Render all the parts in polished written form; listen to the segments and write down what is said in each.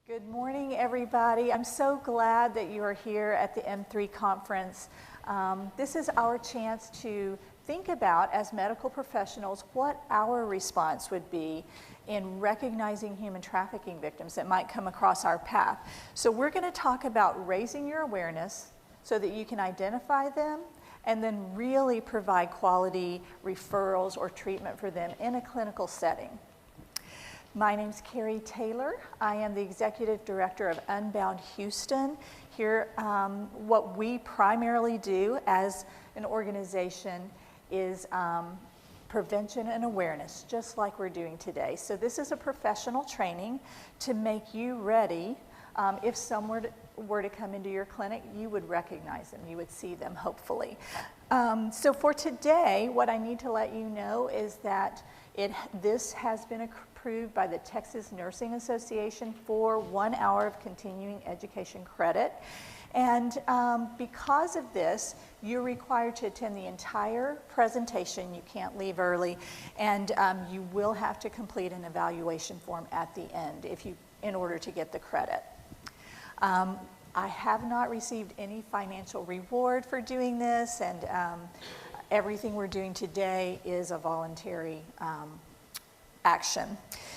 Good morning, everybody. I'm so glad that you are here at the M3 conference. This is our chance to think about, as medical professionals, what our response would be in recognizing human trafficking victims that might come across our path. So we're going to talk about raising your awareness so that you can identify them and then really provide quality referrals or treatment for them in a clinical setting. My name's Kerri Taylor. I am the Executive Director of UnBound Houston. Here, what we primarily do as an organization is prevention and awareness, just like we're doing today. So this is a professional training to make you ready. If someone were to come into your clinic, you would recognize them, you would see them, hopefully. So for today, what I need to let you know is that this has been approved by the Texas Nursing Association for 1 hour of continuing education credit. And because of this, you're required to attend the entire presentation. You can't leave early, and you will have to complete an evaluation form at the end in order to get the credit. I have not received any financial reward for doing this, and everything we're doing today is a voluntary action.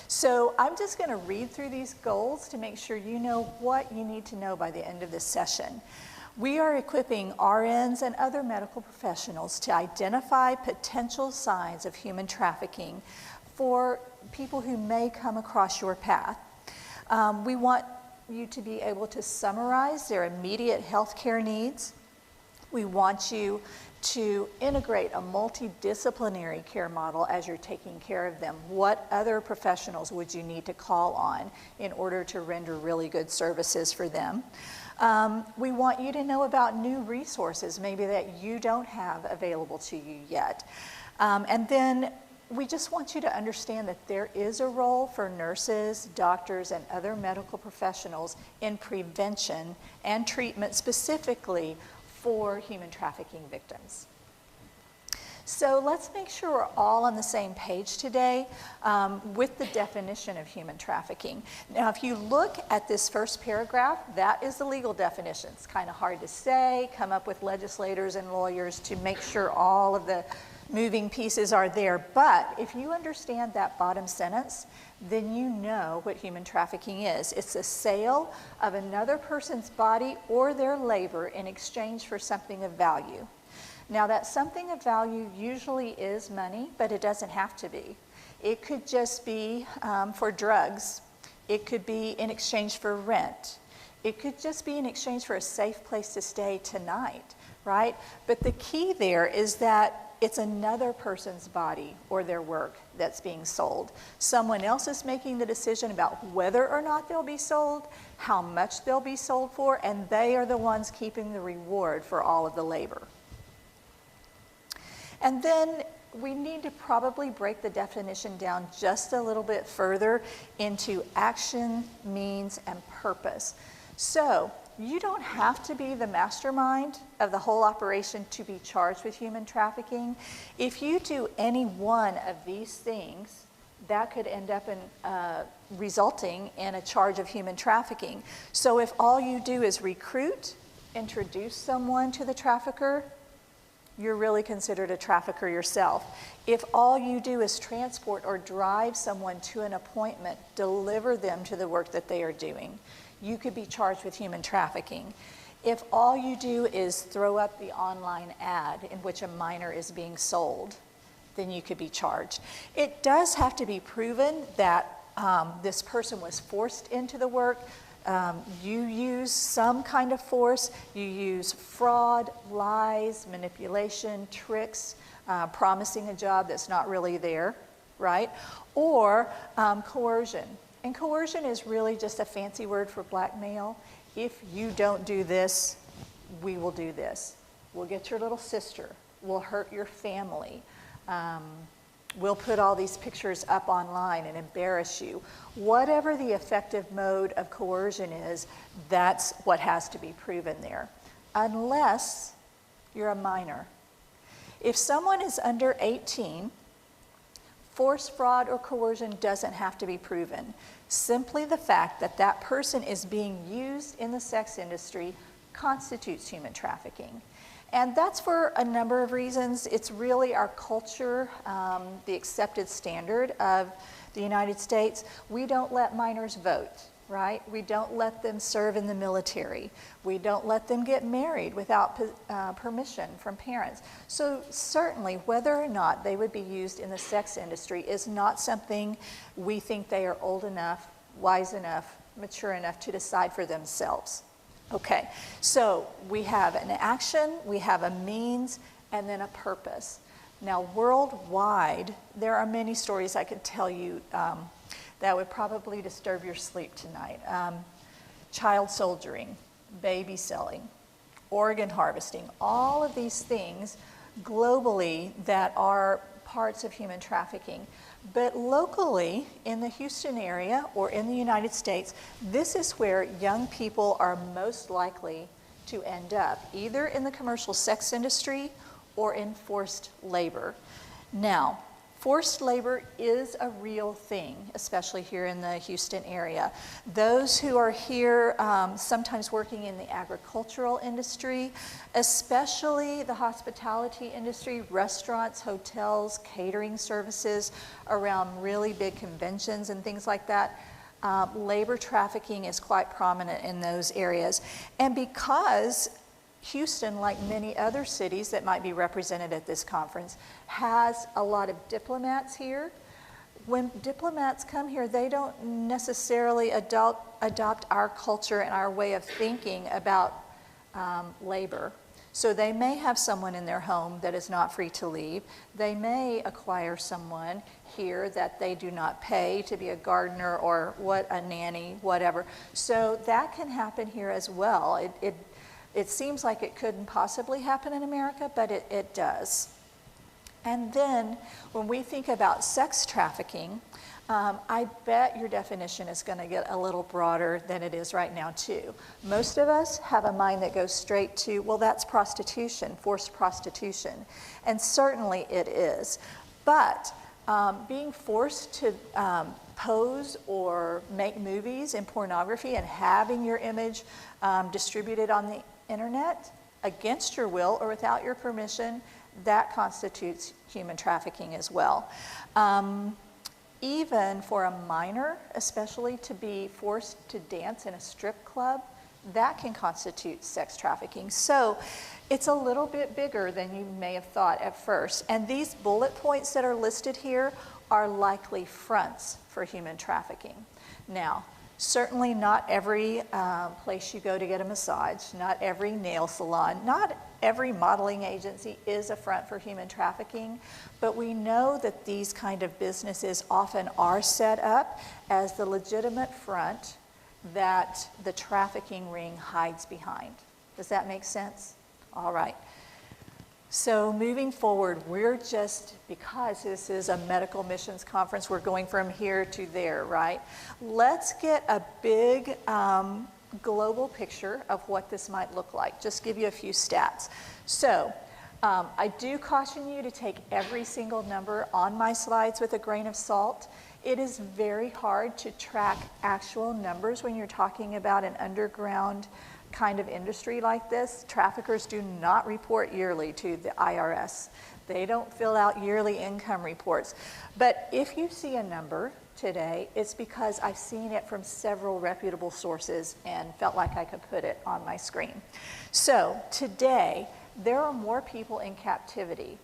So I'm just going to read through these goals to make sure you know what you need to know by the end of this session. We are equipping RNs and other medical professionals to identify potential signs of human trafficking for people who may come across your path. We want you to be able to summarize their immediate healthcare needs. We want you to integrate a multidisciplinary care model as you're taking care of them. What other professionals would you need to call on in order to render really good services for them? We want you to know about new resources, maybe that you don't have available to you yet. And then we just want you to understand that there is a role for nurses, doctors, and other medical professionals in prevention and treatment specifically for human trafficking victims. So let's make sure we're all on the same page today with the definition of human trafficking. Now, if you look at this first paragraph, that is the legal definition. It's kind of hard to say, come up with legislators and lawyers to make sure all of the moving pieces are there. But if you understand that bottom sentence, then you know what human trafficking is. It's a sale of another person's body or their labor in exchange for something of value. Now, that something of value usually is money, but it doesn't have to be. It could just be for drugs. It could be in exchange for rent. It could just be in exchange for a safe place to stay tonight, right? But the key there is that it's another person's body or their work that's being sold. Someone else is making the decision about whether or not they'll be sold, how much they'll be sold for, and they are the ones keeping the reward for all of the labor. And then we need to probably break the definition down just a little bit further into action, means, and purpose. So you don't have to be the mastermind of the whole operation to be charged with human trafficking. If you do any one of these things, that could end up in resulting in a charge of human trafficking. So if all you do is recruit, introduce someone to the trafficker, you're really considered a trafficker yourself. If all you do is transport or drive someone to an appointment, deliver them to the work that they are doing, you could be charged with human trafficking. If all you do is throw up the online ad in which a minor is being sold, then you could be charged. It does have to be proven that this person was forced into the work. You use some kind of force. You use fraud, lies, manipulation, tricks, promising a job that's not really there, right? Or coercion. And coercion is really just a fancy word for blackmail. If you don't do this, we will do this. We'll get your little sister. We'll hurt your family. We'll put all these pictures up online and embarrass you. Whatever the effective mode of coercion is, that's what has to be proven there, unless you're a minor. If someone is under 18, force, fraud, or coercion doesn't have to be proven. Simply the fact that that person is being used in the sex industry constitutes human trafficking. And that's for a number of reasons. It's really our culture, the accepted standard of the United States. We don't let minors vote, right? We don't let them serve in the military. We don't let them get married without permission from parents. So certainly, whether or not they would be used in the sex industry is not something we think they are old enough, wise enough, mature enough to decide for themselves. Okay, so we have an action, we have a means, and then a purpose. Now, worldwide, there are many stories I could tell you that would probably disturb your sleep tonight. Child soldiering, baby selling, organ harvesting, all of these things globally that are parts of human trafficking. But locally, in the Houston area or in the United States, this is where young people are most likely to end up, either in the commercial sex industry or in forced labor. Now, forced labor is a real thing, especially here in the Houston area. Those who are here sometimes working in the agricultural industry, especially the hospitality industry, restaurants, hotels, catering services around really big conventions and things like that. Labor trafficking is quite prominent in those areas. And because Houston, like many other cities that might be represented at this conference, has a lot of diplomats here. When diplomats come here, they don't necessarily adopt our culture and our way of thinking about labor. So they may have someone in their home that is not free to leave. They may acquire someone here that they do not pay to be a gardener or a nanny, whatever. So that can happen here as well. It seems like it couldn't possibly happen in America, but it does. And then when we think about sex trafficking, I bet your definition is going to get a little broader than it is right now too. Most of us have a mind that goes straight to, well, that's prostitution, forced prostitution. And certainly it is. But being forced to pose or make movies in pornography and having your image distributed on the internet against your will or without your permission, that constitutes human trafficking as well. Even for a minor, especially to be forced to dance in a strip club, that can constitute sex trafficking. So it's a little bit bigger than you may have thought at first. And these bullet points that are listed here are likely fronts for human trafficking. Now, certainly not every place you go to get a massage, not every nail salon, not every modeling agency is a front for human trafficking, but we know that these kind of businesses often are set up as the legitimate front that the trafficking ring hides behind. Does that make sense? All right. So moving forward, we're just, because this is a medical missions conference, we're going from here to there, right? Let's get a big global picture of what this might look like. Just give you a few stats. So I do caution you to take every single number on my slides with a grain of salt. It is very hard to track actual numbers when you're talking about an underground kind of industry like this. Traffickers do not report yearly to the IRS. They don't fill out yearly income reports. But if you see a number today, it's because I've seen it from several reputable sources and felt like I could put it on my screen. So today, there are more people in captivity,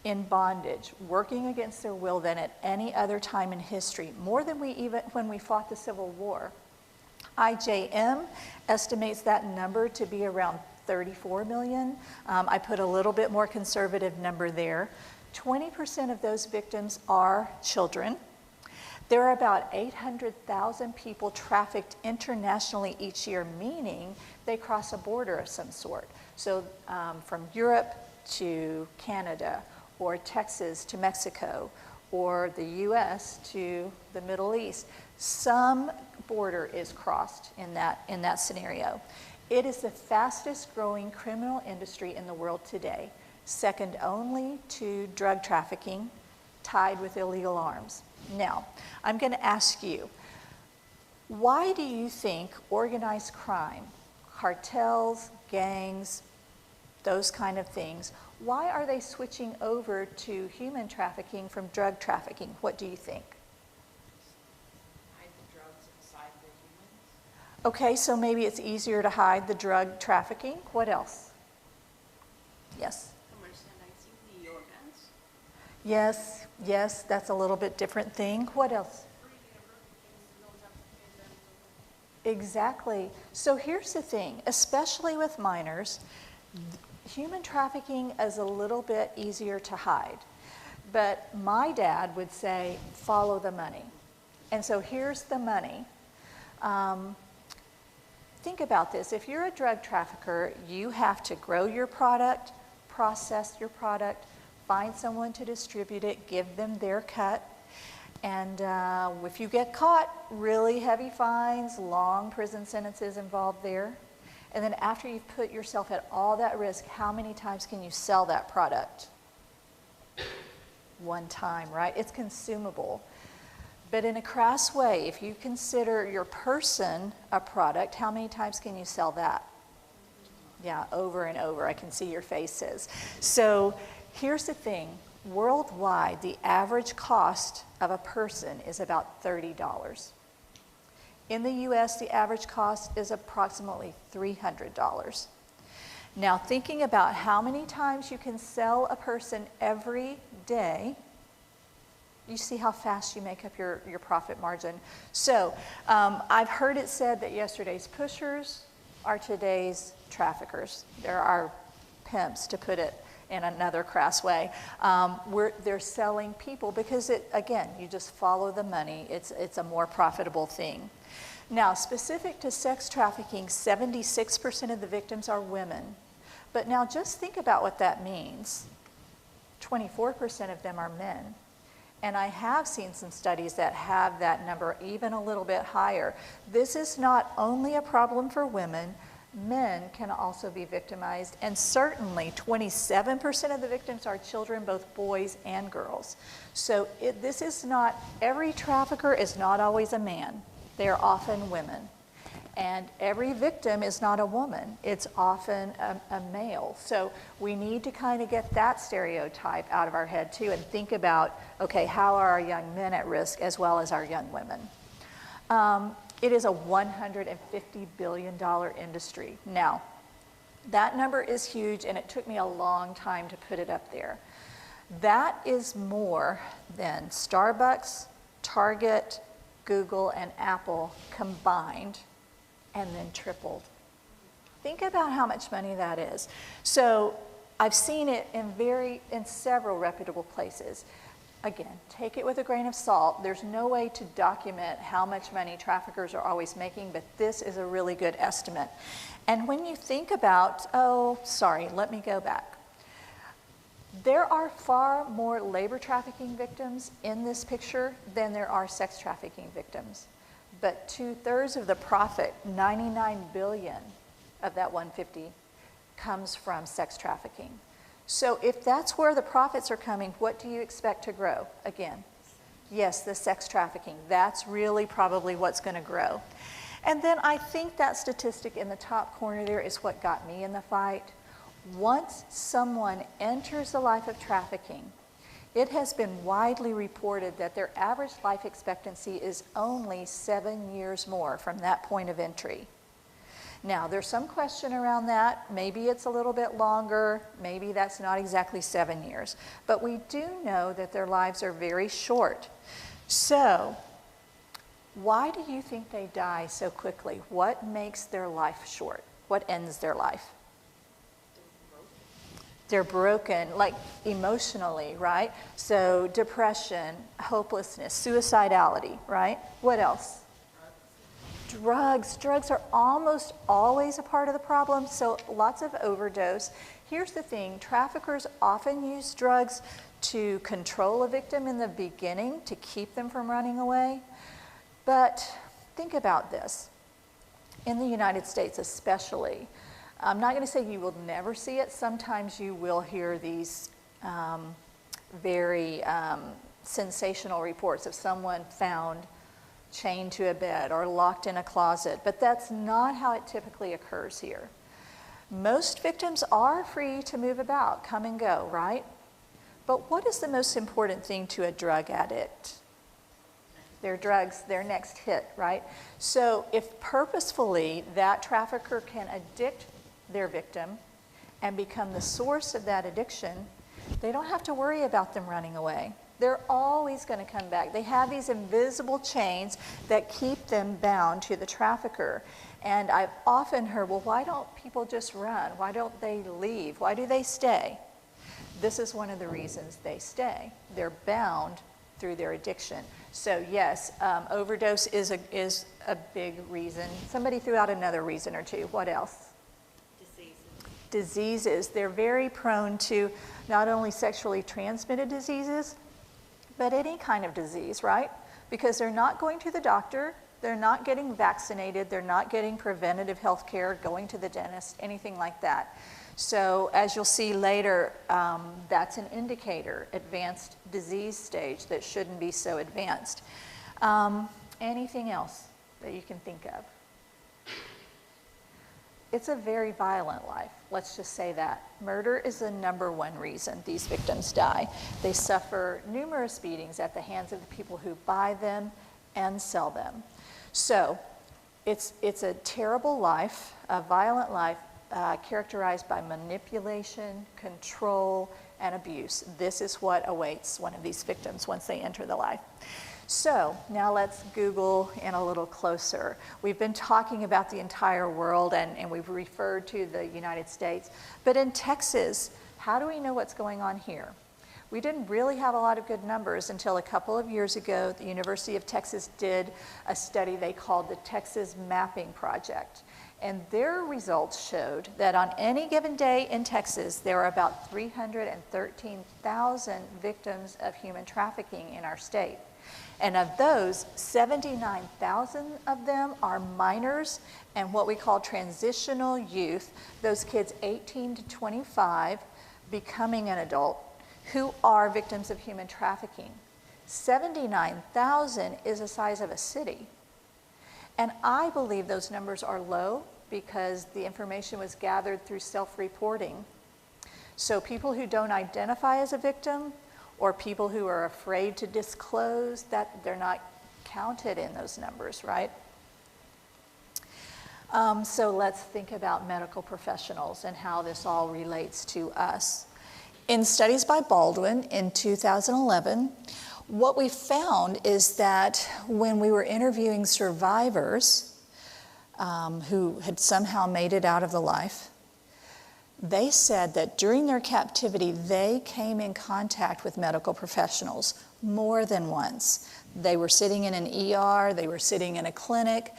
in bondage, working against their will than at any other time in history, more than when we fought the Civil War. IJM estimates that number to be around 34 million. I put a little bit more conservative number there. 20% of those victims are children. There are about 800,000 people trafficked internationally each year, meaning they cross a border of some sort. So from Europe to Canada, or Texas to Mexico, or the US to the Middle East, some border is crossed in that scenario. It is the fastest growing criminal industry in the world today, second only to drug trafficking tied with illegal arms. Now, I'm going to ask you, why do you think organized crime, cartels, gangs, those kind of things, why are they switching over to human trafficking from drug trafficking? What do you think? Hide the drugs inside the humans. Okay, so maybe it's easier to hide the drug trafficking. What else? Yes? Commercializing the organs. Yes, yes, that's a little bit different thing. What else? Exactly. So here's the thing, especially with minors, human trafficking is a little bit easier to hide. But my dad would say, follow the money. And so here's the money. Think about this. If you're a drug trafficker, you have to grow your product, process your product, find someone to distribute it, give them their cut. And if you get caught, really heavy fines, long prison sentences involved there. And then after you've put yourself at all that risk, how many times can you sell that product? One time, right? It's consumable. But in a crass way, if you consider your person a product, how many times can you sell that? Yeah, over and over. I can see your faces. So here's the thing. Worldwide, the average cost of a person is about $30. In the US, the average cost is approximately $300. Now, thinking about how many times you can sell a person every day, you see how fast you make up your profit margin. So, I've heard it said that yesterday's pushers are today's traffickers. There are pimps, to put it in another crass way. They're selling people because, again, you just follow the money. It's a more profitable thing. Now, specific to sex trafficking, 76% of the victims are women. But now just think about what that means. 24% of them are men. And I have seen some studies that have that number even a little bit higher. This is not only a problem for women, men can also be victimized, and certainly 27% of the victims are children, both boys and girls. So this is not, every trafficker is not always a man. They are often women. And every victim is not a woman. It's often a male. So we need to kind of get that stereotype out of our head too and think about, okay, how are our young men at risk as well as our young women? It is a $150 billion industry. Now, that number is huge, and it took me a long time to put it up there. That is more than Starbucks, Target, Google, and Apple combined, and then tripled. Think about how much money that is. So I've seen it in several reputable places. Again, take it with a grain of salt. There's no way to document how much money traffickers are always making, but this is a really good estimate. And when you think about, let me go back. There are far more labor trafficking victims in this picture than there are sex trafficking victims. But 2/3 of the profit, 99 billion of that 150, comes from sex trafficking. So if that's where the profits are coming, what do you expect to grow? Again, yes, the sex trafficking. That's really probably what's going to grow. And then I think that statistic in the top corner there is what got me in the fight. Once someone enters the life of trafficking, it has been widely reported that their average life expectancy is only 7 years more from that point of entry. Now, there's some question around that. Maybe it's a little bit longer. Maybe that's not exactly 7 years. But we do know that their lives are very short. So, why do you think they die so quickly? What makes their life short? What ends their life? They're broken, like emotionally, right? So, depression, hopelessness, suicidality, right? What else? Drugs. Drugs are almost always a part of the problem, so lots of overdose. Here's the thing, traffickers often use drugs to control a victim in the beginning to keep them from running away. But think about this. In the United States especially, I'm not going to say you will never see it. Sometimes you will hear these very sensational reports of someone found chained to a bed or locked in a closet, but that's not how it typically occurs here. Most victims are free to move about, come and go, right? But what is the most important thing to a drug addict? Their drugs, their next hit, right? So if purposefully that trafficker can addict their victim and become the source of that addiction, they don't have to worry about them running away. They're always going to come back. They have these invisible chains that keep them bound to the trafficker. And I've often heard, well, why don't people just run? Why don't they leave? Why do they stay? This is one of the reasons they stay. They're bound through their addiction. So yes, overdose is a big reason. Somebody threw out another reason or two. What else? Diseases. They're very prone to not only sexually transmitted diseases, but any kind of disease, right? Because they're not going to the doctor, they're not getting vaccinated, they're not getting preventative health care, going to the dentist, anything like that. So as you'll see later, that's an indicator, advanced disease stage that shouldn't be so advanced. Anything else that you can think of? It's a very violent life, let's just say that. Murder is the #1 reason these victims die. They suffer numerous beatings at the hands of the people who buy them and sell them. So it's a terrible life, a violent life, characterized by manipulation, control, and abuse. This is what awaits one of these victims once they enter the life. So now let's Google in a little closer. We've been talking about the entire world and we've referred to the United States, but in Texas, how do we know what's going on here? We didn't really have a lot of good numbers until a couple of years ago. The University of Texas did a study they called the Texas Mapping Project. And their results showed that on any given day in Texas, there are about 313,000 victims of human trafficking in our state. And of those, 79,000 of them are minors and what we call transitional youth, those kids 18 to 25 becoming an adult who are victims of human trafficking. 79,000 is the size of a city. And I believe those numbers are low because the information was gathered through self-reporting. So people who don't identify as a victim or people who are afraid to disclose, that they're not counted in those numbers, right? So let's think about medical professionals and how this all relates to us. In studies by Baldwin in 2011, what we found is that when we were interviewing survivors who had somehow made it out of the life, they said that during their captivity, they came in contact with medical professionals more than once. They were sitting in an ER, they were sitting in a clinic,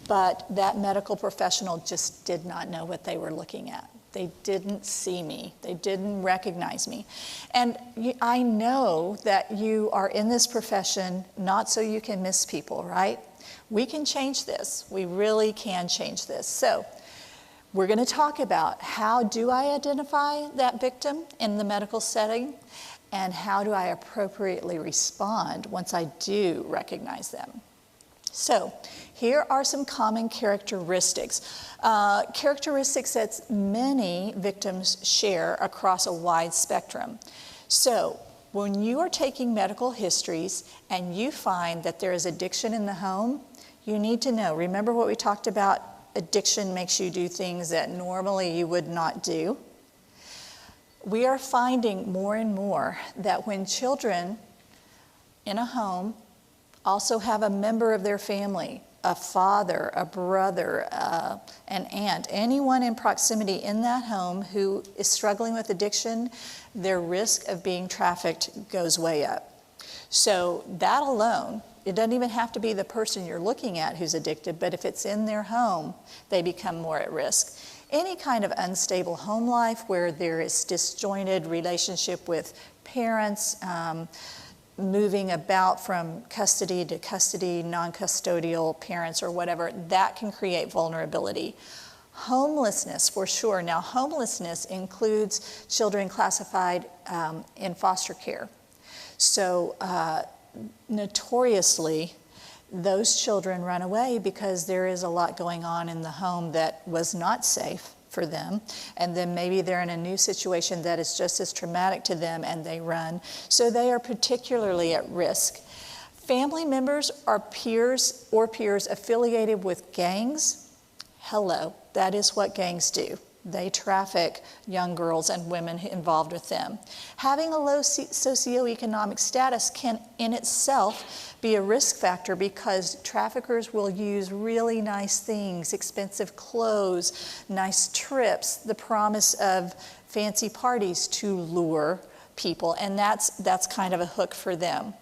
but that medical professional just did not know what they were looking at. They didn't see me. They didn't recognize me. And I know that you are in this profession not so you can miss people, right? We can change this. We really can change this. So we're going to talk about how do I identify that victim in the medical setting and how do I appropriately respond once I do recognize them. So here are some common characteristics. Characteristics that many victims share across a wide spectrum. So when you are taking medical histories and you find that there is addiction in the home, you need to know. Remember what we talked about? Addiction makes you do things that normally you would not do. We are finding more and more that when children in a home also have a member of their family, a father, a brother, an aunt, anyone in proximity in that home who is struggling with addiction, their risk of being trafficked goes way up. So that alone, it doesn't even have to be the person you're looking at who's addicted, but if it's in their home, they become more at risk. Any kind of unstable home life where there is disjointed relationship with parents, moving about from custody to custody, non-custodial parents or whatever, that can create vulnerability. Homelessness, for sure. Now, homelessness includes children classified in foster care. So notoriously, those children run away because there is a lot going on in the home that was not safe for them, and then maybe they're in a new situation that is just as traumatic to them and they run. So they are particularly at risk. Family members or peers affiliated with gangs, hello, that is what gangs do. They traffic young girls and women involved with them. Having a low socioeconomic status can in itself be a risk factor because traffickers will use really nice things, expensive clothes, nice trips, the promise of fancy parties to lure people, and that's kind of a hook for them.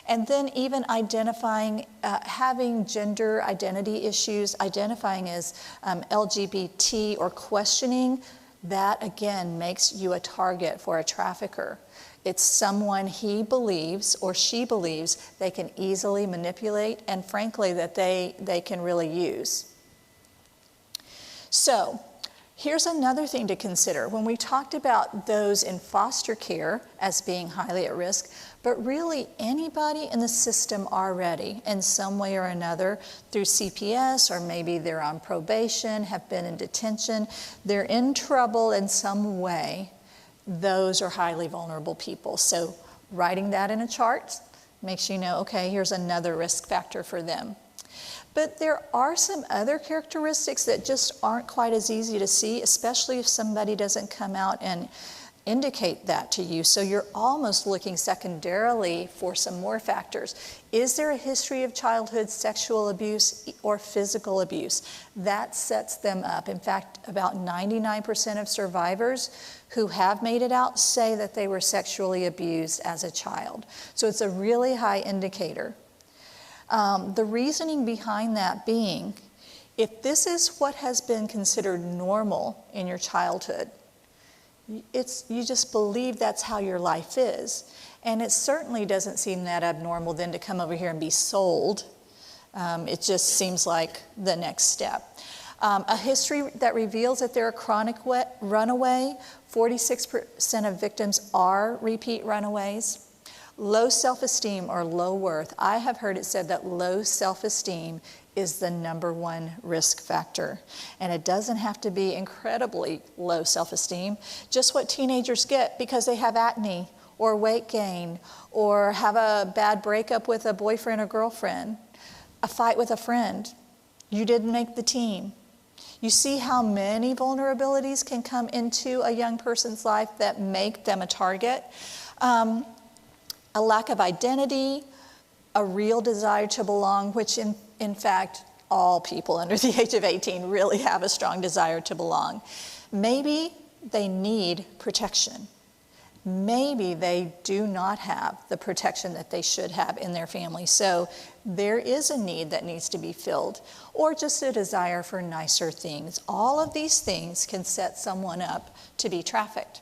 And then even identifying, having gender identity issues, identifying as LGBT or questioning, that again makes you a target for a trafficker. It's someone he believes or she believes they can easily manipulate and frankly that they can really use. So here's another thing to consider. When we talked about those in foster care as being highly at risk, but really anybody in the system already in some way or another through CPS, or maybe they're on probation, have been in detention, they're in trouble in some way, those are highly vulnerable people. So writing that in a chart makes you know, okay, here's another risk factor for them. But there are some other characteristics that just aren't quite as easy to see, especially if somebody doesn't come out and indicate that to you. So you're almost looking secondarily for some more factors. Is there a history of childhood sexual abuse or physical abuse? That sets them up. In fact, about 99% of survivors who have made it out say that they were sexually abused as a child. So it's a really high indicator. The reasoning behind that being, if this is what has been considered normal in your childhood, you just believe that's how your life is. And it certainly doesn't seem that abnormal then to come over here and be sold. It just seems like the next step. A history that reveals that they're a chronic runaway, 46% of victims are repeat runaways. Low self-esteem or low worth. I have heard it said that low self-esteem is the #1 risk factor. And it doesn't have to be incredibly low self-esteem, just what teenagers get because they have acne or weight gain or have a bad breakup with a boyfriend or girlfriend, a fight with a friend. You didn't make the team. You see how many vulnerabilities can come into a young person's life that make them a target. A lack of identity, a real desire to belong, which in fact, all people under the age of 18 really have a strong desire to belong. Maybe they need protection. Maybe they do not have the protection that they should have in their family. So there is a need that needs to be filled, or just a desire for nicer things. All of these things can set someone up to be trafficked.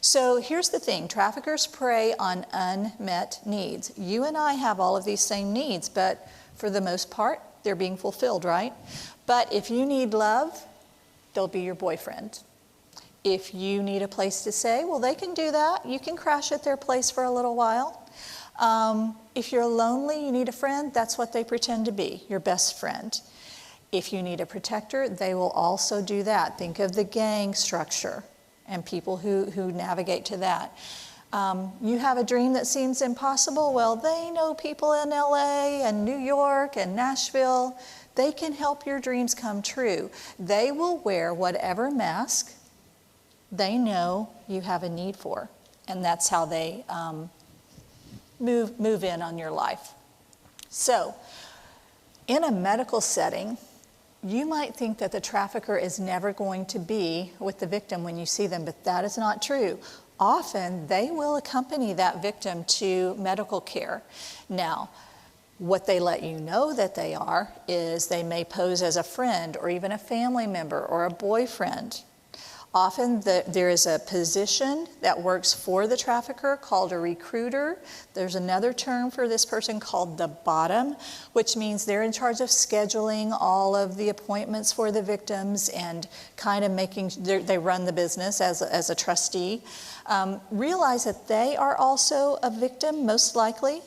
So here's the thing, traffickers prey on unmet needs. You and I have all of these same needs, but for the most part, they're being fulfilled, right? But if you need love, they'll be your boyfriend. If you need a place to stay, well, they can do that. You can crash at their place for a little while. If you're lonely, you need a friend, that's what they pretend to be, your best friend. If you need a protector, they will also do that. Think of the gang structure and people who navigate to that. You have a dream that seems impossible, well, they know people in LA and New York and Nashville. They can help your dreams come true. They will wear whatever mask they know you have a need for, and that's how they move in on your life. So, in a medical setting, you might think that the trafficker is never going to be with the victim when you see them, but that is not true. Often, they will accompany that victim to medical care. Now, what they let you know that they are is they may pose as a friend or even a family member or a boyfriend. Often there is a position that works for the trafficker called a recruiter. There's another term for this person called the bottom, which means they're in charge of scheduling all of the appointments for the victims and kind of they run the business as a trustee. Realize that they are also a victim, most likely,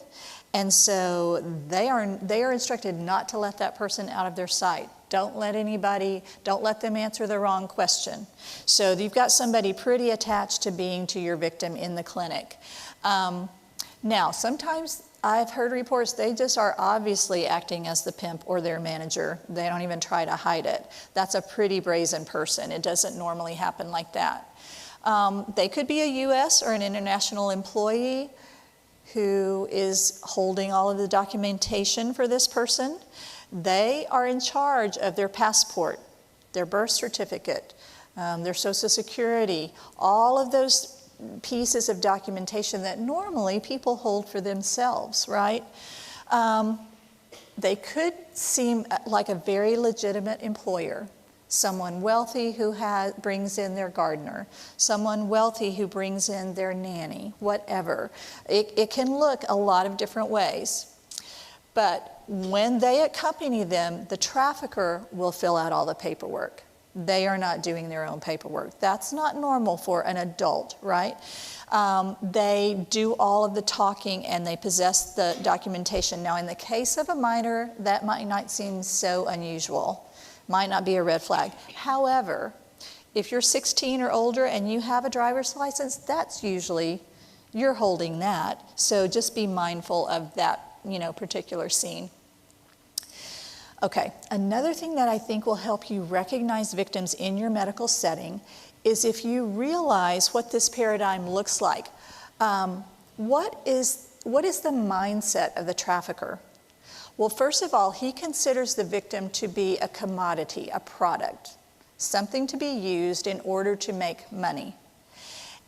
and so they are instructed not to let that person out of their sight. Don't let them answer the wrong question. So you've got somebody pretty attached to your victim in the clinic. Now, sometimes I've heard reports they just are obviously acting as the pimp or their manager. They don't even try to hide it. That's a pretty brazen person. It doesn't normally happen like that. They could be a U.S. or an international employee who is holding all of the documentation for this person. They are in charge of their passport, their birth certificate, their Social Security, all of those pieces of documentation that normally people hold for themselves, right? They could seem like a very legitimate employer. Someone wealthy who brings in their gardener, someone wealthy who brings in their nanny, whatever. It can look a lot of different ways. But when they accompany them, the trafficker will fill out all the paperwork. They are not doing their own paperwork. That's not normal for an adult, right? They do all of the talking and they possess the documentation. Now, in the case of a minor, that might not seem so unusual. Might not be a red flag. However, if you're 16 or older and you have a driver's license, that's usually, you're holding that. So just be mindful of that, particular scene. Okay, another thing that I think will help you recognize victims in your medical setting is if you realize what this paradigm looks like. What is the mindset of the trafficker? Well, first of all, he considers the victim to be a commodity, a product, something to be used in order to make money.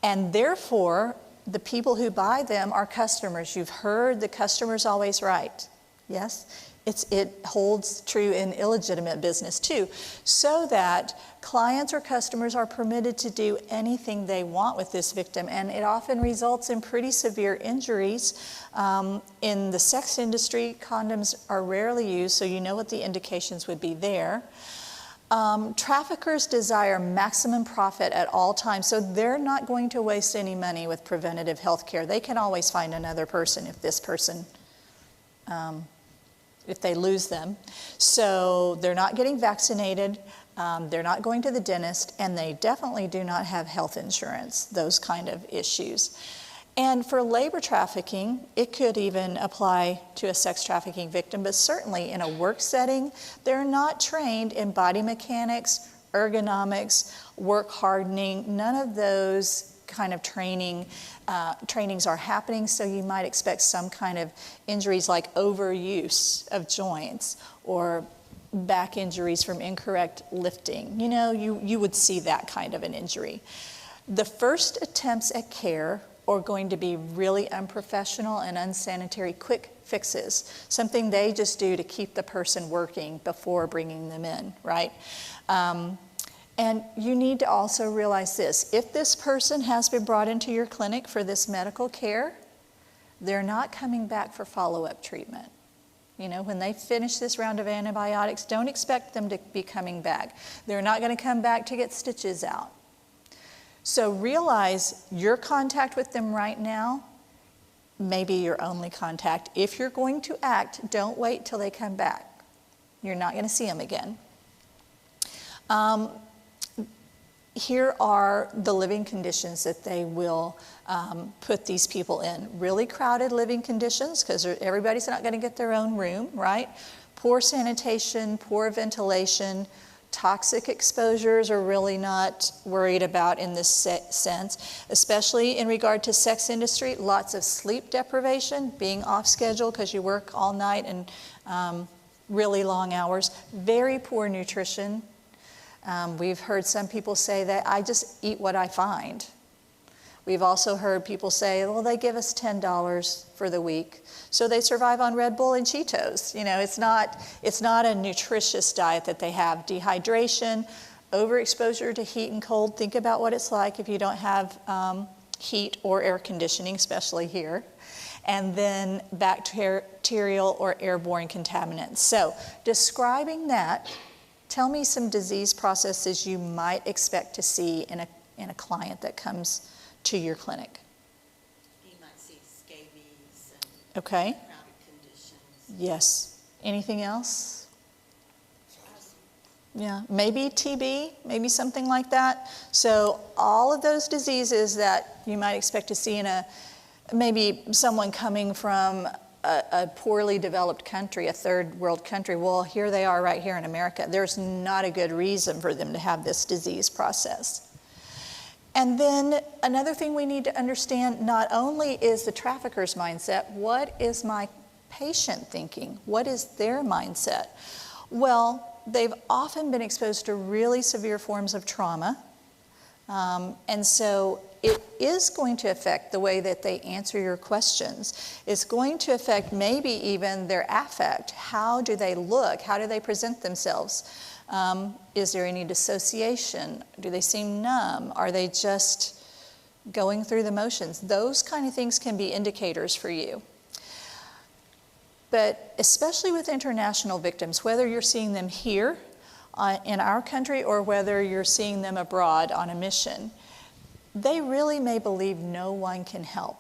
And therefore, the people who buy them are customers. You've heard the customer's always right. Yes? It holds true in illegitimate business too, so that clients or customers are permitted to do anything they want with this victim, and it often results in pretty severe injuries. In the sex industry, condoms are rarely used, so you know what the indications would be there. Traffickers desire maximum profit at all times, so they're not going to waste any money with preventative health care. They can always find another person if this person if they lose them. So they're not getting vaccinated, they're not going to the dentist, and they definitely do not have health insurance, those kind of issues. And for labor trafficking, it could even apply to a sex trafficking victim, but certainly in a work setting, they're not trained in body mechanics, ergonomics, work hardening. None of those kind of trainings are happening, so you might expect some kind of injuries like overuse of joints or back injuries from incorrect lifting. You would see that kind of an injury. The first attempts at care are going to be really unprofessional and unsanitary quick fixes, something they just do to keep the person working before bringing them in, right? And you need to also realize this: if this person has been brought into your clinic for this medical care, they're not coming back for follow-up treatment. When they finish this round of antibiotics, don't expect them to be coming back. They're not going to come back to get stitches out. So realize your contact with them right now may be your only contact. If you're going to act, don't wait till they come back. You're not going to see them again. Here are the living conditions that they will put these people in. Really crowded living conditions, because everybody's not going to get their own room, right? Poor sanitation, poor ventilation. Toxic exposures are really not worried about in this sense, especially in regard to sex industry. Lots of sleep deprivation, being off schedule because you work all night and really long hours. Very poor nutrition. We've heard some people say that I just eat what I find. We've also heard people say, well, they give us $10 for the week, so they survive on Red Bull and Cheetos. It's not a nutritious diet that they have. Dehydration, Overexposure to heat and cold, think about what it's like if you don't have heat or air conditioning, especially here. And then bacterial or airborne contaminants. So describing that, tell me some disease processes you might expect to see in a client that comes to your clinic. You might see scabies and Okay. crowded conditions. Yes. Anything else? Yeah, maybe TB, maybe something like that. So all of those diseases that you might expect to see in maybe someone coming from a poorly developed country, a third world country. Well, here they are right here in America. There's not a good reason for them to have this disease process. And then another thing we need to understand, not only is the trafficker's mindset, what is my patient thinking? What is their mindset? Well, they've often been exposed to really severe forms of trauma. And so it is going to affect the way that they answer your questions. It's going to affect maybe even their affect. How do they look? How do they present themselves? Is there any dissociation? Do they seem numb? Are they just going through the motions? Those kind of things can be indicators for you. But especially with international victims, whether you're seeing them here in our country or whether you're seeing them abroad on a mission, they really may believe no one can help.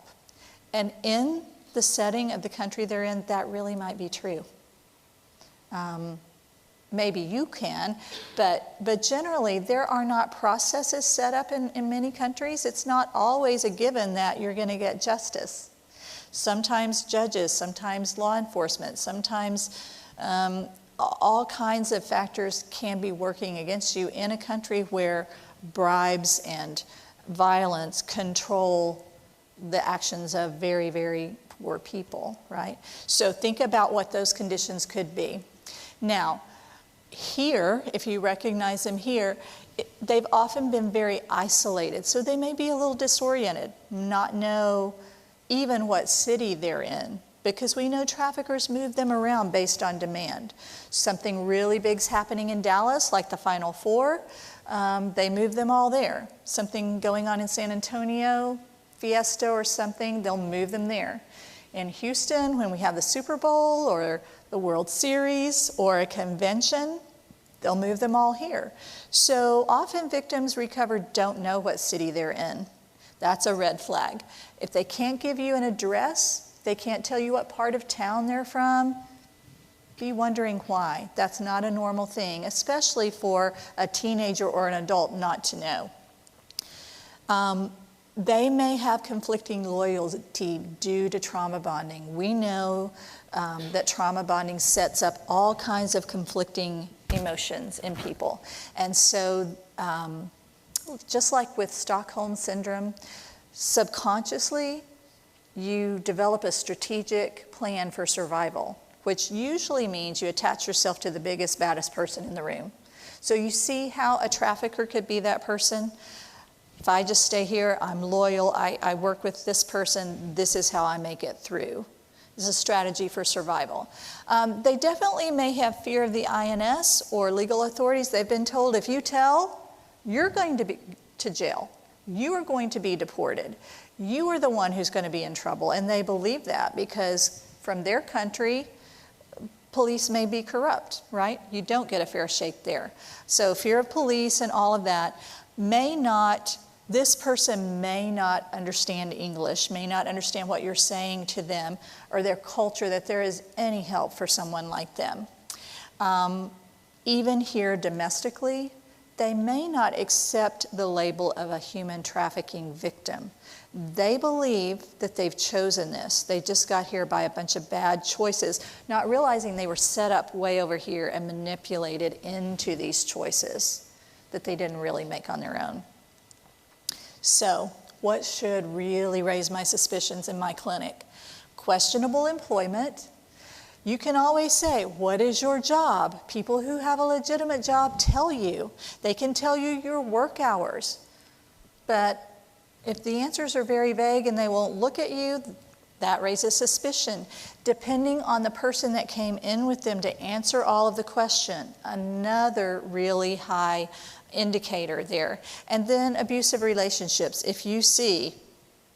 And in the setting of the country they're in, that really might be true. Maybe you can, but generally there are not processes set up in many countries. It's not always a given that you're going to get justice. Sometimes judges, sometimes law enforcement, sometimes all kinds of factors can be working against you in a country where bribes and violence control the actions of very, very poor people, right? So think about what those conditions could be. Now, here, if you recognize them here, they've often been very isolated, so they may be a little disoriented, not know even what city they're in, because we know traffickers move them around based on demand. Something really big's happening in Dallas, like the Final Four, they move them all there. Something going on in San Antonio, Fiesta or something, they'll move them there. In Houston, when we have the Super Bowl or the World Series or a convention, they'll move them all here. So often victims recovered don't know what city they're in. That's a red flag. If they can't give you an address, they can't tell you what part of town they're from, be wondering why. That's not a normal thing, especially for a teenager or an adult not to know. They may have conflicting loyalty due to trauma bonding. We know that trauma bonding sets up all kinds of conflicting emotions in people. And so just like with Stockholm Syndrome, subconsciously you develop a strategic plan for survival, which usually means you attach yourself to the biggest, baddest person in the room. So you see how a trafficker could be that person? If I just stay here, I'm loyal, I work with this person, this is how I make it through. This is a strategy for survival. They definitely may have fear of the INS or legal authorities. They've been told, if you tell, you're going to be to jail. You are going to be deported. You are the one who's going to be in trouble. And they believe that because from their country, police may be corrupt, right? You don't get a fair shake there. So fear of police and all of that this person may not understand English, may not understand what you're saying to them or their culture, that there is any help for someone like them. Even here domestically, they may not accept the label of a human trafficking victim. They believe that they've chosen this. They just got here by a bunch of bad choices, not realizing they were set up way over here and manipulated into these choices that they didn't really make on their own. So, what should really raise my suspicions in my clinic? Questionable employment. You can always say, what is your job? People who have a legitimate job tell you. They can tell you your work hours. But if the answers are very vague and they won't look at you, That raises suspicion. Depending on the person that came in with them to answer all of the question, another really high indicator there. And then abusive relationships. If you see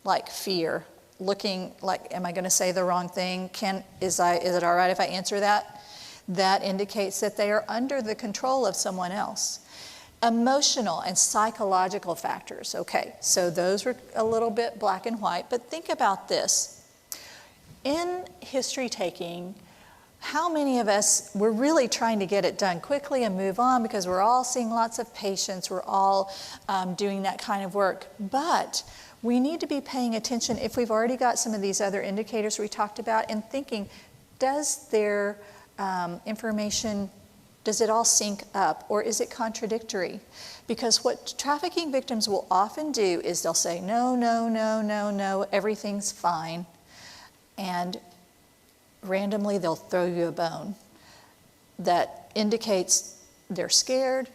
like fear, looking like, am I going to say the wrong thing? Is it all right if I answer that? That indicates that they are under the control of someone else. Emotional and psychological factors. Okay, so those were a little bit black and white, but think about this. In history taking, how many of us, we're really trying to get it done quickly and move on because we're all seeing lots of patients, we're all doing that kind of work, but we need to be paying attention if we've already got some of these other indicators we talked about and thinking, does their information, does it all sync up or is it contradictory? Because what trafficking victims will often do is they'll say, no, no, no, no, no, everything's fine. And randomly they'll throw you a bone that indicates they're scared,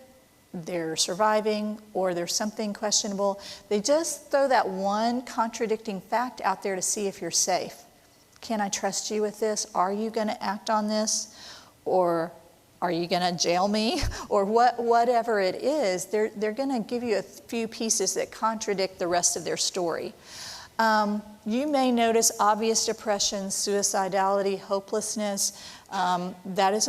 they're surviving, or there's something questionable. They just throw that one contradicting fact out there to see if you're safe. Can I trust you with this? Are you going to act on this? Or are you going to jail me? Or whatever it is, they're going to give you a few pieces that contradict the rest of their story. You may notice obvious depression, suicidality, hopelessness. That is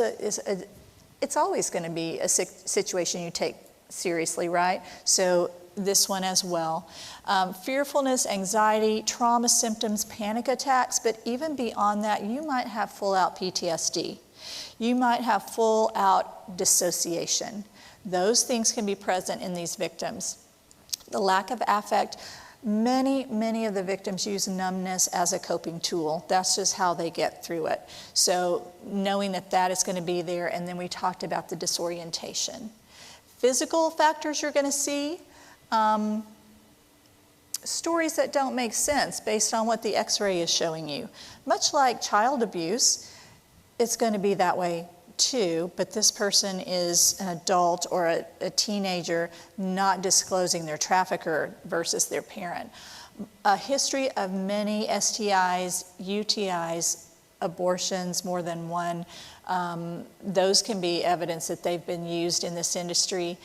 it's always going to be a situation you take seriously, right? So this one as well. Fearfulness, anxiety, trauma symptoms, panic attacks, but even beyond that, you might have full-out PTSD. You might have full-out dissociation. Those things can be present in these victims. The lack of affect. Many of the victims use numbness as a coping tool. That's just how they get through it. So knowing that that is going to be there, and then we talked about the disorientation. Physical factors you're going to see, stories that don't make sense based on what the x-ray is showing you. Much like child abuse, it's going to be that way too, but this person is an adult or a teenager not disclosing their trafficker versus their parent. A history of many STIs, UTIs, abortions, more than one, those can be evidence that they've been used in this industry.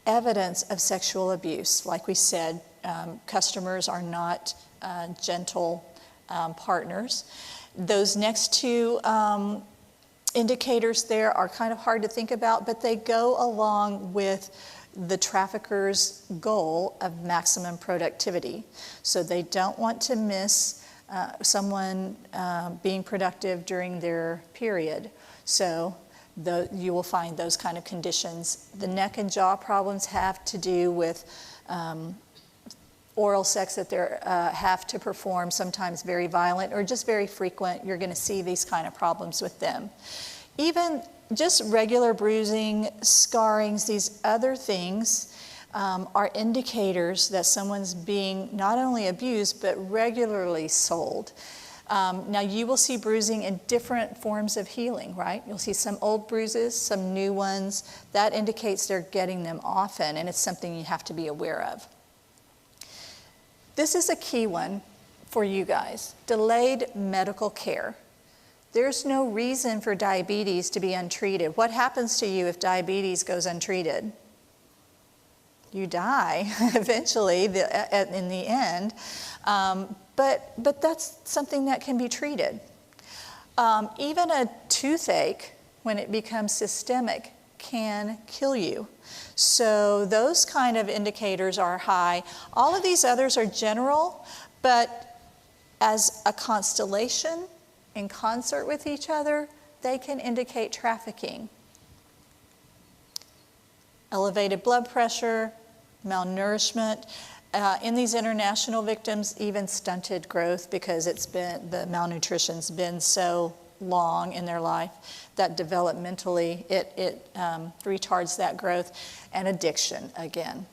Evidence of sexual abuse. Like we said, customers are not gentle partners. Those next two indicators there are kind of hard to think about, but they go along with the trafficker's goal of maximum productivity. So they don't want to miss someone being productive during their period. So you will find those kind of conditions. The neck and jaw problems have to do with oral sex that they have to perform, sometimes very violent or just very frequent. You're going to see these kind of problems with them. Even just regular bruising, scarrings, these other things are indicators that someone's being not only abused but regularly sold. Now you will see bruising in different forms of healing, right? You'll see some old bruises, some new ones. That indicates they're getting them often, and it's something you have to be aware of. This is a key one for you guys. Delayed medical care. There's no reason for diabetes to be untreated. What happens to you if diabetes goes untreated? You die eventually in the end. But that's something that can be treated. Even a toothache, when it becomes systemic, can kill you. So those kind of indicators are high. All of these others are general, but as a constellation in concert with each other, they can indicate trafficking. Elevated blood pressure, malnourishment. In these international victims, even stunted growth, because the malnutrition's been so long in their life that developmentally it retards that growth, and addiction again.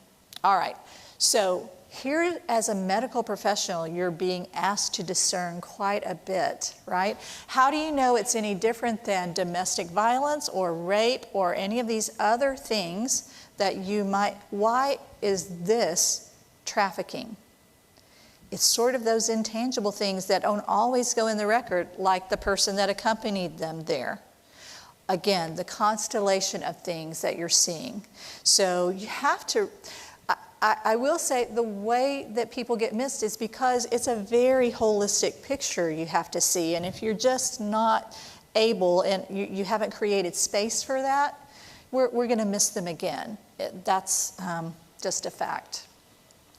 All right, so here as a medical professional, you're being asked to discern quite a bit, right? How do you know it's any different than domestic violence or rape or any of these other things that you might, why is this trafficking? It's sort of those intangible things that don't always go in the record, like the person that accompanied them there. Again, the constellation of things that you're seeing. So you have to, I will say the way that people get missed is because it's a very holistic picture you have to see. And if you're just not able and you haven't created space for that, we're going to miss them again. That's just a fact.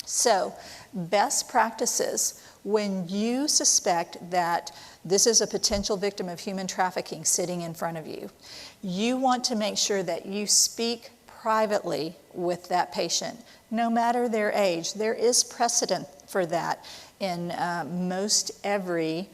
So, best practices when you suspect that this is a potential victim of human trafficking sitting in front of you. You want to make sure that you speak privately with that patient, no matter their age. There is precedent for that in most every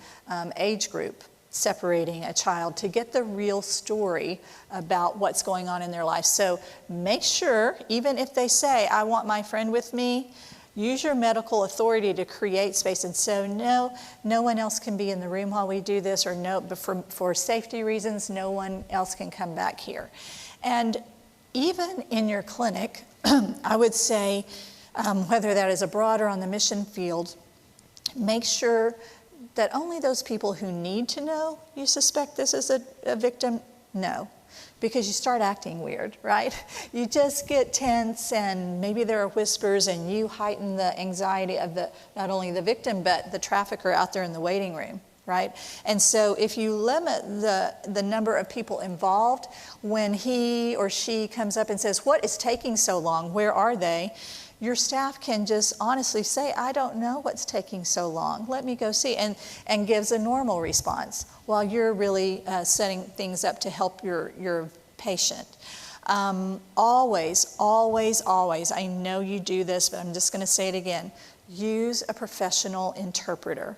age group, separating a child to get the real story about what's going on in their life. So make sure, even if they say, I want my friend with me, use your medical authority to create space. And so no one else can be in the room while we do this, or no, but for safety reasons, no one else can come back here. And even in your clinic, I would say, whether that is abroad or on the mission field, make sure that only those people who need to know you suspect this is a victim know. Because you start acting weird, right? You just get tense, and maybe there are whispers, and you heighten the anxiety of not only the victim, but the trafficker out there in the waiting room, right? And so if you limit the number of people involved, when he or she comes up and says, what is taking so long? Where are they? Your staff can just honestly say, I don't know what's taking so long. Let me go see, and gives a normal response while you're really setting things up to help your patient. Always, always, always, I know you do this, but I'm just going to say it again, use a professional interpreter.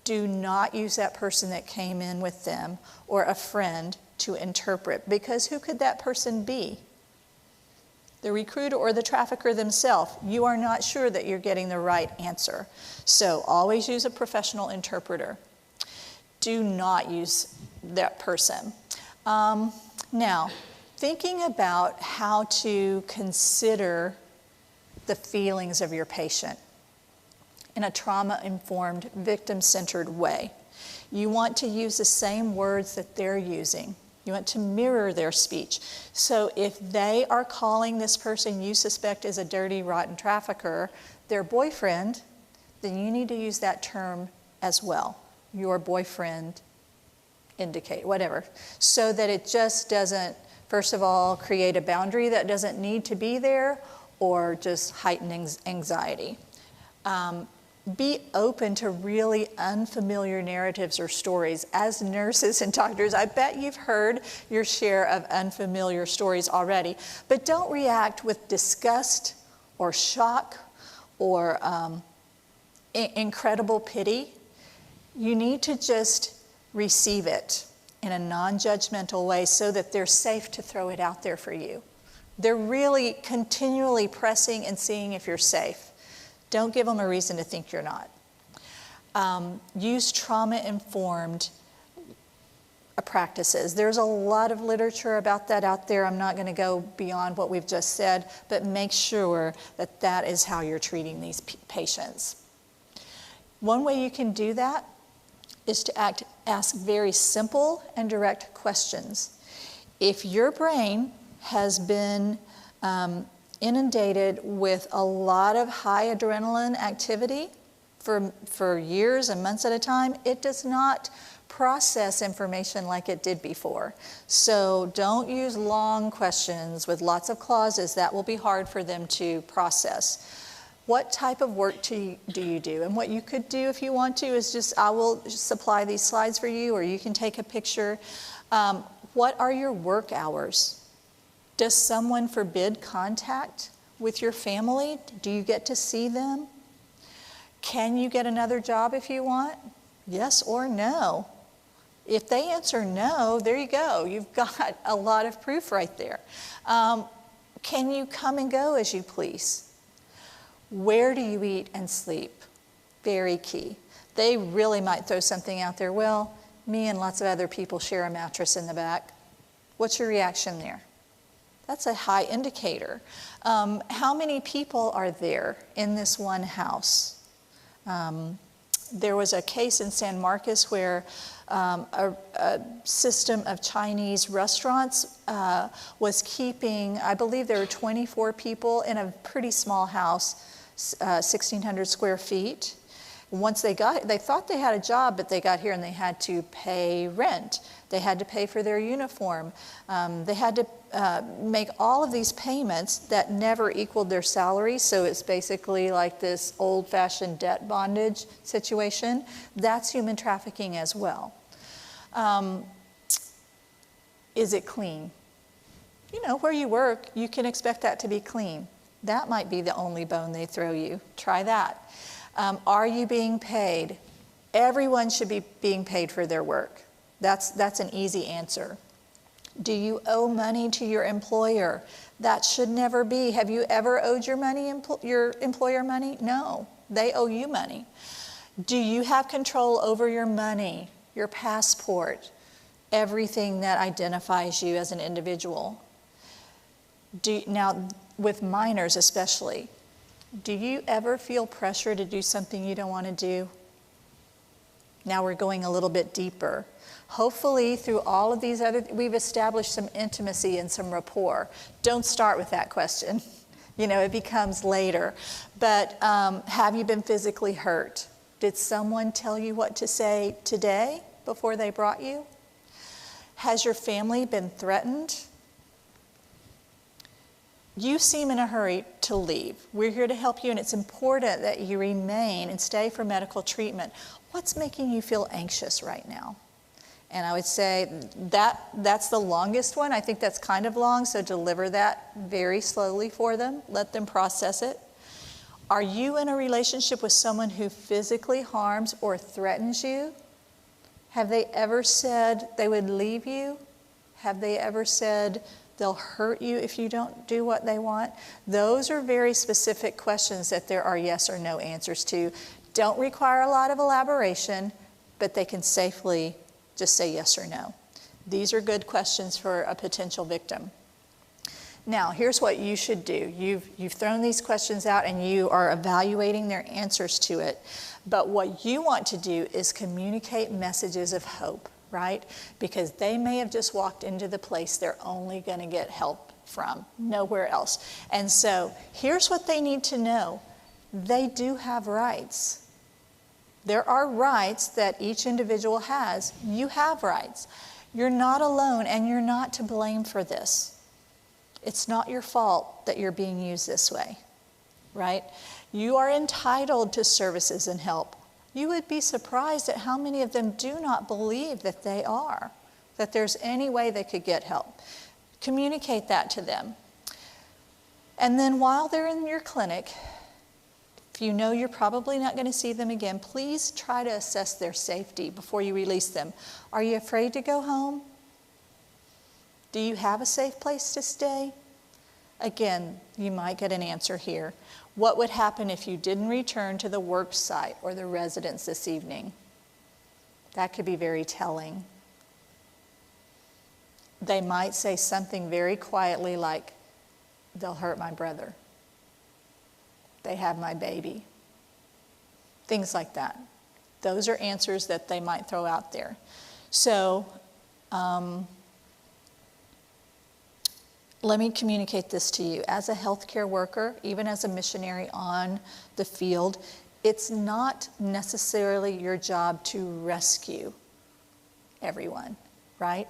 Do not use that person that came in with them or a friend to interpret, because who could that person be? The recruiter or the trafficker themselves. You are not sure that you're getting the right answer. So always use a professional interpreter. Do not use that person. Now, thinking about how to consider the feelings of your patient in a trauma-informed, victim-centered way. You want to use the same words that they're using. You want to mirror their speech. So if they are calling this person you suspect is a dirty, rotten trafficker their boyfriend, then you need to use that term as well. Your boyfriend indicate, whatever. So that it just doesn't, first of all, create a boundary that doesn't need to be there, or just heighten anxiety. Be open to really unfamiliar narratives or stories. As nurses and doctors, I bet you've heard your share of unfamiliar stories already, but don't react with disgust or shock or incredible pity. You need to just receive it in a non-judgmental way so that they're safe to throw it out there for you. They're really continually pressing and seeing if you're safe. Don't give them a reason to think you're not. Use trauma-informed practices. There's a lot of literature about that out there. I'm not going to go beyond what we've just said, but make sure that that is how you're treating these patients. One way you can do that is to ask very simple and direct questions. If your brain has been inundated with a lot of high adrenaline activity for years and months at a time, it does not process information like it did before. So don't use long questions with lots of clauses. That will be hard for them to process. What type of work do you do? And what you could do if you want to is just, I will supply these slides for you, or you can take a picture. What are your work hours? Does someone forbid contact with your family? Do you get to see them? Can you get another job if you want? Yes or no? If they answer no, there you go. You've got a lot of proof right there. Can you come and go as you please? Where do you eat and sleep? Very key. They really might throw something out there. Well, me and lots of other people share a mattress in the back. What's your reaction there? That's a high indicator. How many people are there in this one house? There was a case in San Marcos where a system of Chinese restaurants was keeping, I believe there were 24 people in a pretty small house, 1,600 square feet. Once they thought they had a job, but they got here and they had to pay rent. They had to pay for their uniform. They had to make all of these payments that never equaled their salary. So it's basically like this old-fashioned debt bondage situation. That's human trafficking as well. Is it clean? You know, where you work, you can expect that to be clean. That might be the only bone they throw you. Try that. Are you being paid? Everyone should be being paid for their work. That's an easy answer. Do you owe money to your employer? That should never be. Have you ever owed your employer money? No, they owe you money. Do you have control over your money, your passport, everything that identifies you as an individual? Now, with minors especially, do you ever feel pressure to do something you don't want to do? Now we're going a little bit deeper. Hopefully through all of these we've established some intimacy and some rapport. Don't start with that question. You know, it becomes later. But have you been physically hurt? Did someone tell you what to say today before they brought you? Has your family been threatened? You seem in a hurry to leave. We're here to help you, and it's important that you remain and stay for medical treatment. What's making you feel anxious right now? And I would say that's the longest one. I think that's kind of long, so deliver that very slowly for them. Let them process it. Are you in a relationship with someone who physically harms or threatens you? Have they ever said they would leave you? Have they ever said they'll hurt you if you don't do what they want? Those are very specific questions that there are yes or no answers to. Don't require a lot of elaboration, but they can safely just say yes or no. These are good questions for a potential victim. Now, here's what you should do. You've thrown these questions out and you are evaluating their answers to it. But what you want to do is communicate messages of hope, right? Because they may have just walked into the place they're only going to get help from, nowhere else. And so here's what they need to know. They do have rights. There are rights that each individual has. You have rights. You're not alone, and you're not to blame for this. It's not your fault that you're being used this way, right? You are entitled to services and help. You would be surprised at how many of them do not believe that they are, that there's any way they could get help. Communicate that to them. And then while they're in your clinic, if you know you're probably not going to see them again, please try to assess their safety before you release them. Are you afraid to go home? Do you have a safe place to stay? Again, you might get an answer here. What would happen if you didn't return to the work site or the residence this evening? That could be very telling. They might say something very quietly like, they'll hurt my brother. They have my baby. Things like that. Those are answers that they might throw out there. So, let me communicate this to you. As a healthcare worker, even as a missionary on the field, it's not necessarily your job to rescue everyone, right?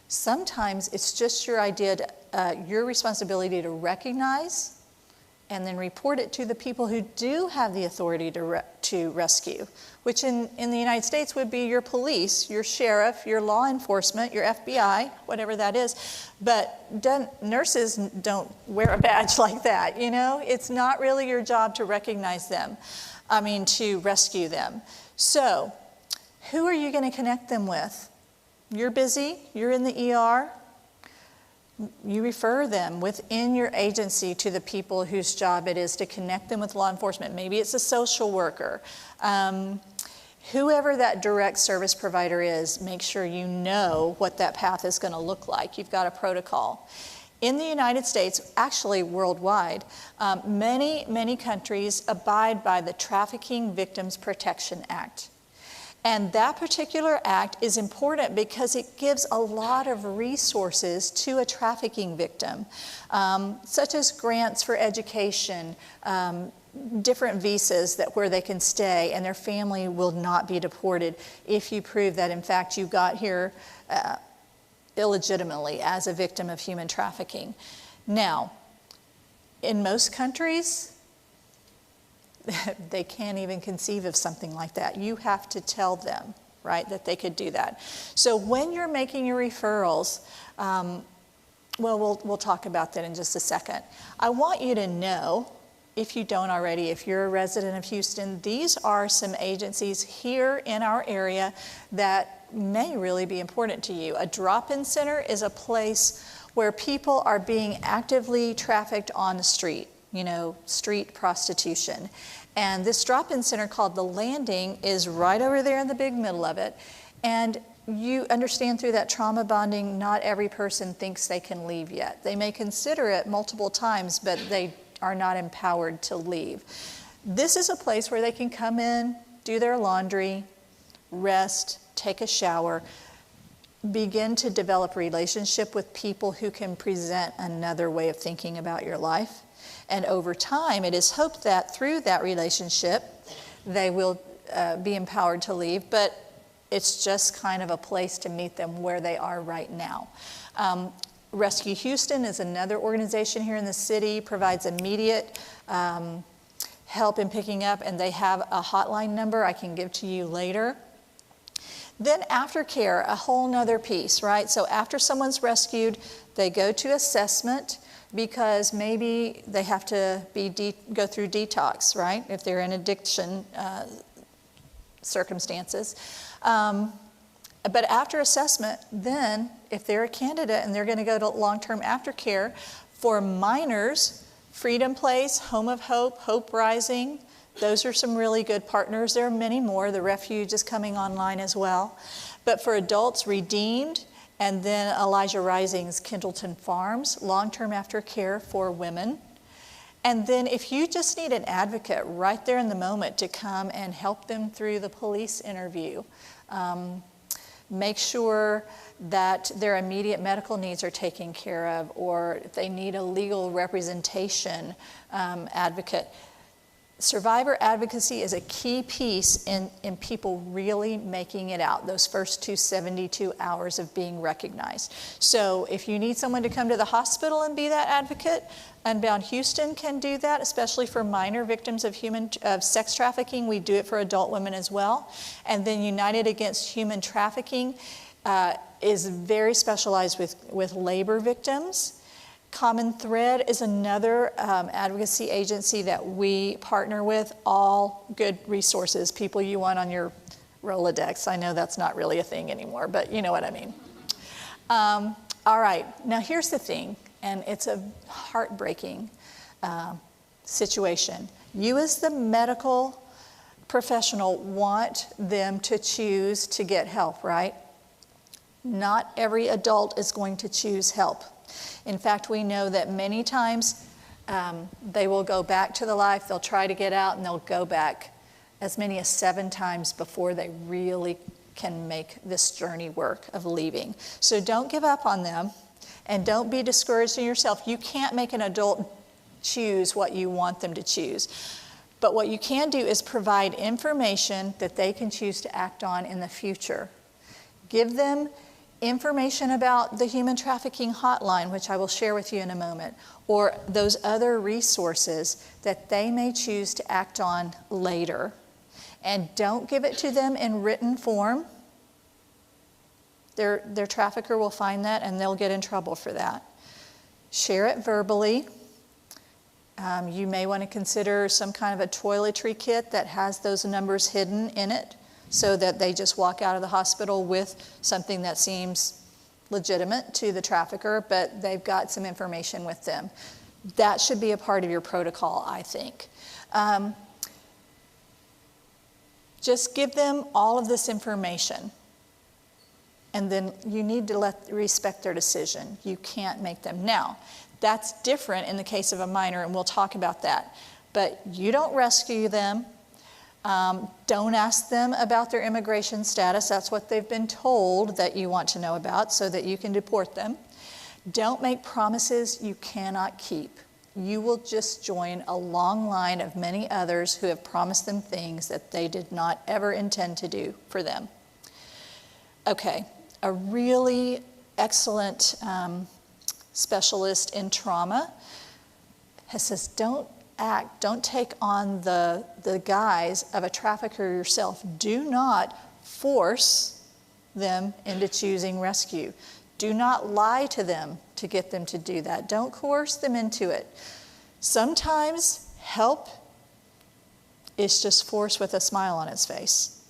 Sometimes it's just your responsibility to recognize and then report it to the people who do have the authority to rescue, which in the United States would be your police, your sheriff, your law enforcement, your FBI, whatever that is. But nurses don't wear a badge like that, you know? It's not really your job to recognize them, to rescue them. So, who are you going to connect them with? You're busy, you're in the ER, you refer them within your agency to the people whose job it is to connect them with law enforcement. Maybe it's a social worker. Whoever that direct service provider is, make sure you know what that path is going to look like. You've got a protocol. In the United States, actually worldwide, many countries abide by the Trafficking Victims Protection Act. And that particular act is important because it gives a lot of resources to a trafficking victim, such as grants for education, different visas where they can stay, and their family will not be deported if you prove that, in fact, you got here illegitimately as a victim of human trafficking. Now, in most countries, they can't even conceive of something like that. You have to tell them, right, that they could do that. So when you're making your referrals, we'll talk about that in just a second. I want you to know, if you don't already, if you're a resident of Houston, these are some agencies here in our area that may really be important to you. A drop-in center is a place where people are being actively trafficked on the street, you know, street prostitution. And this drop-in center called The Landing is right over there in the big middle of it. And you understand through that trauma bonding, not every person thinks they can leave yet. They may consider it multiple times, but they are not empowered to leave. This is a place where they can come in, do their laundry, rest, take a shower, begin to develop relationship with people who can present another way of thinking about your life. And over time, it is hoped that through that relationship, they will be empowered to leave, but it's just kind of a place to meet them where they are right now. Rescue Houston is another organization here in the city, provides immediate help in picking up, and they have a hotline number I can give to you later. Then aftercare, a whole nother piece, right? So after someone's rescued, they go to assessment because maybe they have to go through detox, right? If they're in addiction circumstances. But after assessment, then if they're a candidate and they're going to go to long-term aftercare, for minors, Freedom Place, Home of Hope, Hope Rising, those are some really good partners. There are many more. The Refuge is coming online as well. But for adults, Redeemed, and then Elijah Rising's Kindleton Farms, long-term aftercare for women. And then if you just need an advocate right there in the moment to come and help them through the police interview, make sure that their immediate medical needs are taken care of, or if they need a legal representation advocate. Survivor advocacy is a key piece in people really making it out, those first 72 hours of being recognized. So if you need someone to come to the hospital and be that advocate, UnBound Houston can do that, especially for minor victims of sex trafficking. We do it for adult women as well. And then United Against Human Trafficking is very specialized with labor victims. Common Thread is another advocacy agency that we partner with. All good resources, people you want on your Rolodex. I know that's not really a thing anymore, but you know what I mean. All right, now here's the thing, and it's a heartbreaking situation. You as the medical professional want them to choose to get help, right? Not every adult is going to choose help. In fact, we know that many times they will go back to the life, they'll try to get out, and they'll go back as many as 7 times before they really can make this journey work of leaving. So don't give up on them, and don't be discouraged in yourself. You can't make an adult choose what you want them to choose. But what you can do is provide information that they can choose to act on in the future. Give them information about the human trafficking hotline, which I will share with you in a moment, or those other resources that they may choose to act on later. And don't give it to them in written form. Their trafficker will find that and they'll get in trouble for that. Share it verbally. You may want to consider some kind of a toiletry kit that has those numbers hidden in it, so that they just walk out of the hospital with something that seems legitimate to the trafficker, but they've got some information with them. That should be a part of your protocol, I think. Just give them all of this information and then you need to respect their decision. You can't make them. Now, that's different in the case of a minor, and we'll talk about that. But you don't rescue them. Don't ask them about their immigration status. That's what they've been told that you want to know about so that you can deport them. Don't make promises you cannot keep. You will just join a long line of many others who have promised them things that they did not ever intend to do for them. Okay, a really excellent specialist in trauma says, don't take on the guise of a trafficker yourself. Do not force them into choosing rescue. Do not lie to them to get them to do that. Don't coerce them into it. Sometimes help is just force with a smile on its face.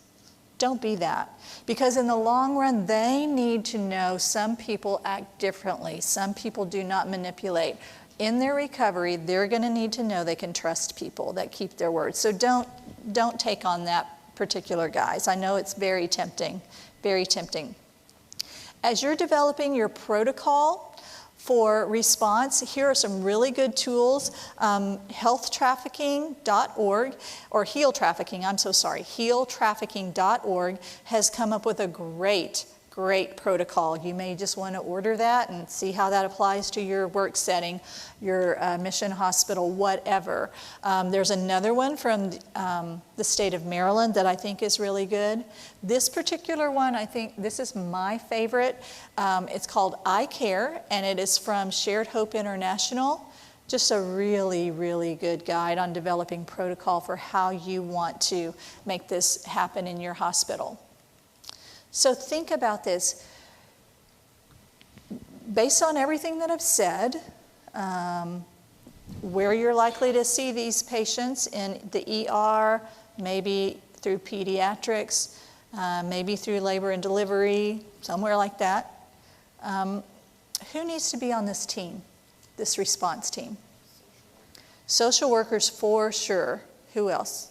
Don't be that. Because in the long run, they need to know some people act differently. Some people do not manipulate. In their recovery, they're going to need to know they can trust people that keep their word. So don't take on that particular guise. I know it's very tempting, very tempting. As you're developing your protocol for response, here are some really good tools. Healthtrafficking.org, or healtrafficking.org has come up with a great protocol. You may just want to order that and see how that applies to your work setting, your mission hospital, whatever. There's another one from the state of Maryland that I think is really good. This particular one, I think this is my favorite. It's called I Care, and it is from Shared Hope International. Just a really, really good guide on developing protocol for how you want to make this happen in your hospital. So think about this. Based on everything that I've said, where you're likely to see these patients in the ER, maybe through pediatrics, maybe through labor and delivery, somewhere like that. Who needs to be on this team, this response team? Social workers for sure. Who else?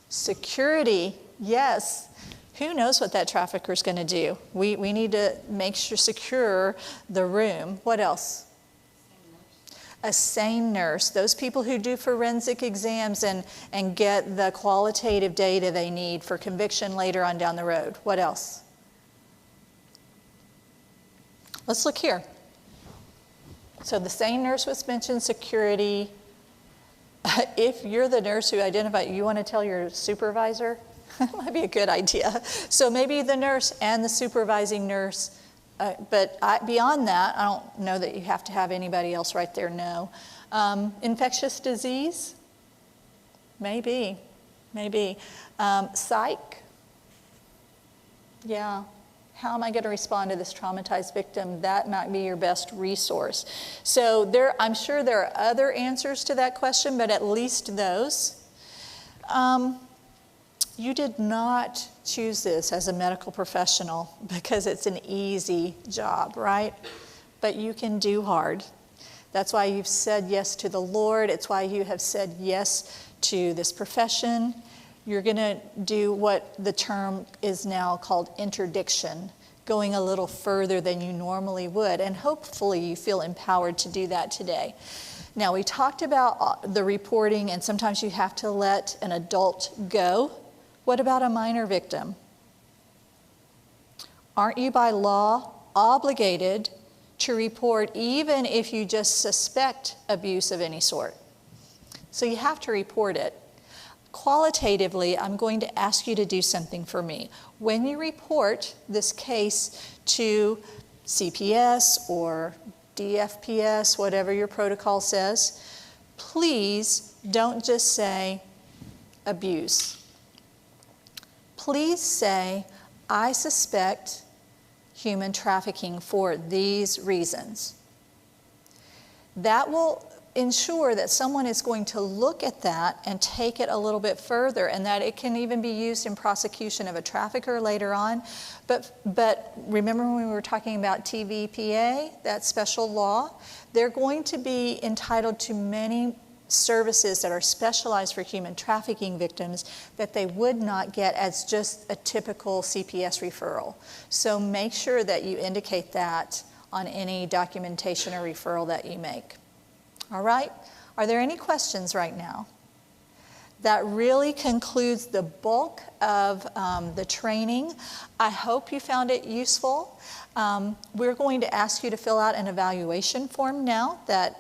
Security, yes. Who knows what that trafficker is going to do? We need to make sure secure the room. What else? A sane nurse. Those people who do forensic exams and get the qualitative data they need for conviction later on down the road. What else? Let's look here. So the sane nurse was mentioned, security. If you're the nurse who identified, you want to tell your supervisor? That might be a good idea. So maybe the nurse and the supervising nurse, but beyond that, I don't know that you have to have anybody else right there, no. Infectious disease? Maybe. Psych? Yeah. How am I going to respond to this traumatized victim? That might be your best resource. So I'm sure there are other answers to that question, but at least those. You did not choose this as a medical professional because it's an easy job, right? But you can do hard. That's why you've said yes to the Lord. It's why you have said yes to this profession. You're going to do what the term is now called interdiction, going a little further than you normally would. And hopefully you feel empowered to do that today. Now, we talked about the reporting, and sometimes you have to let an adult go. What about a minor victim? Aren't you by law obligated to report even if you just suspect abuse of any sort? So you have to report it. Qualitatively, I'm going to ask you to do something for me. When you report this case to CPS or DFPS, whatever your protocol says, please don't just say abuse. Please say, I suspect human trafficking for these reasons. That will ensure that someone is going to look at that and take it a little bit further, and that it can even be used in prosecution of a trafficker later on. But remember when we were talking about TVPA, that special law? They're going to be entitled to many services that are specialized for human trafficking victims that they would not get as just a typical CPS referral. So make sure that you indicate that on any documentation or referral that you make. All right? Are there any questions right now? That really concludes the bulk of the training. I hope you found it useful. We're going to ask you to fill out an evaluation form now that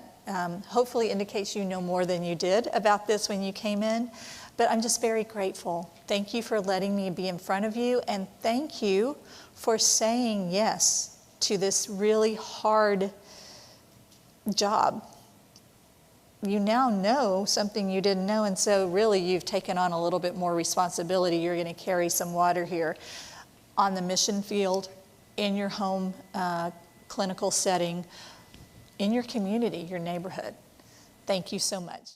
hopefully indicates you know more than you did about this when you came in. But I'm just very grateful. Thank you for letting me be in front of you, and thank you for saying yes to this really hard job. You now know something you didn't know, and so really you've taken on a little bit more responsibility. You're going to carry some water here on the mission field, in your home clinical setting, in your community, your neighborhood. Thank you so much.